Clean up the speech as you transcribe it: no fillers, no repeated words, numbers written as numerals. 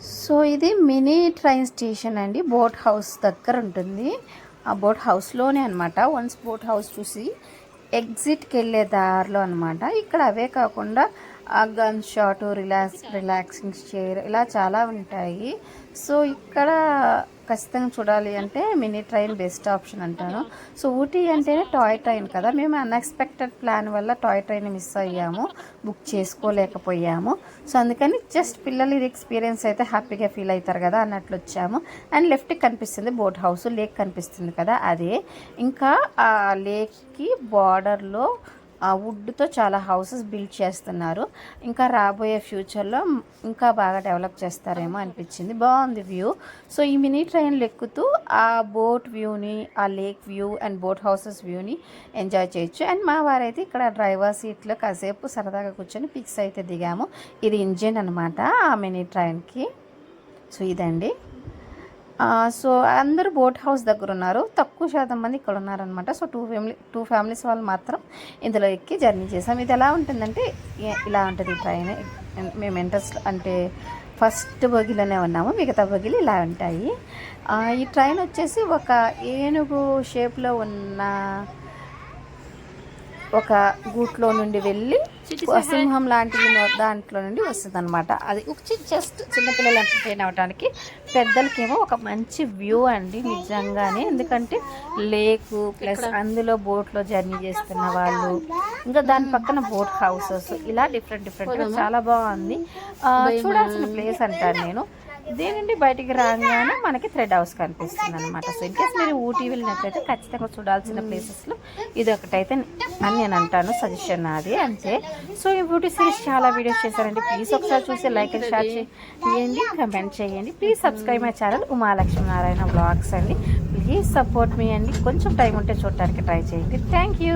So ఇది mini train station అండి, boat house దగ్గర ఉంటుంది. ఆ బోట్ హౌస్లోనే అనమాట. వన్స్ బోట్ హౌస్ చూసి ఎగ్జిట్కి వెళ్ళే దారిలో అనమాట. ఇక్కడ అవే కాకుండా గన్ షాట్, రిలాక్సింగ్ చైర్ ఇలా చాలా ఉంటాయి. సో ఇక్కడ ఖచ్చితంగా చూడాలి అంటే మినీ ట్రైన్ బెస్ట్ ఆప్షన్ అంటాను. సో ఊటీ అంటేనే టాయ్ ట్రైన్ కదా, మేము అన్ఎక్స్పెక్టెడ్ ప్లాన్ వల్ల టాయ్ ట్రైన్ మిస్ అయ్యాము, బుక్ చేసుకోలేకపోయాము. సో అందుకని జస్ట్ పిల్లలు ఇది ఎక్స్పీరియన్స్ అయితే హ్యాపీగా ఫీల్ అవుతారు కదా అన్నట్లు వచ్చాము. అండ్ లెఫ్ట్కి కనిపిస్తుంది బోట్ హౌస్, లేక్ కనిపిస్తుంది కదా అదే. ఇంకా ఆ లేక్కి బార్డర్లో వుడ్తో చాలా హౌసెస్ బిల్డ్ చేస్తున్నారు. ఇంకా రాబోయే ఫ్యూచర్లో ఇంకా బాగా డెవలప్ చేస్తారేమో అనిపించింది. బాగుంది వ్యూ. సో ఈ మినీ ట్రైన్లు ఎక్కుతూ ఆ బోట్ వ్యూని, ఆ lake view and boat houses వ్యూని ఎంజాయ్ చేయొచ్చు. అండ్ మా వారైతే ఇక్కడ డ్రైవర్ సీట్లో కాసేపు సరదాగా కూర్చొని పిక్స్ అయితే దిగాము. ఇది ఇంజిన్ అనమాట ఆ మినీ ట్రైన్కి. సో ఇదండి. సో అందరూ బోట్ హౌస్ దగ్గర ఉన్నారు, తక్కువ శాతం మంది ఇక్కడ ఉన్నారనమాట. సో టూ ఫ్యామిలీస్ వాళ్ళు మాత్రం ఇందులో ఎక్కి జర్నీ చేసాం. ఇది ఎలా ఉంటుందంటే ఇలా ఉంటుంది ట్రైన్. మేము ఎంట్రన్స్ అంటే ఫస్ట్ బోగిలోనే ఉన్నాము, మిగతా బోగిలు ఇలా ఉంటాయి. ఈ ట్రైన్ వచ్చేసి ఒక ఏనుగు షేప్లో ఉన్న ఒక గూట్లో నుండి వెళ్ళి సింహం లాంటి దాంట్లో నుండి వస్తుంది అనమాట. అది జస్ట్ చిన్నపిల్లలు ఎంటర్టైన్ అవ్వడానికి, పెద్దలకేమో ఒక మంచి వ్యూ అండి నిజంగానే. ఎందుకంటే లేకు ప్లస్ అందులో బోట్లో జర్నీ చేస్తున్న వాళ్ళు, ఇంకా దాని పక్కన బోట్ హౌసెస్ ఇలా డిఫరెంట్గా చాలా బాగుంది. చూడాల్సిన ప్లేస్ అంటాను నేను. దీని నుండి బయటికి రాగానే మనకి థ్రెడ్ హౌస్ కనిపిస్తుంది అనమాట. సో ఇన్కేస్ మీరు ఊటీ వెళ్ళినట్లయితే ఖచ్చితంగా చూడాల్సిన ప్లేసెస్లో ఇది ఒకటైతే అని నేను అంటాను, సజెషన్ నాది అంతే. సో ఈ ఊటీ సిరీస్ చాలా వీడియోస్ చేశారండి. ప్లీజ్ ఒకసారి చూసి లైక్ అండ్ షేర్ చేయండి, కమెంట్ చేయండి. Please subscribe my channel Umalakshminarayana vlogs అండి. ప్లీజ్ సపోర్ట్ మీ అండి. కొంచెం టైం ఉంటే చూడటానికి ట్రై చేయండి. Thank you.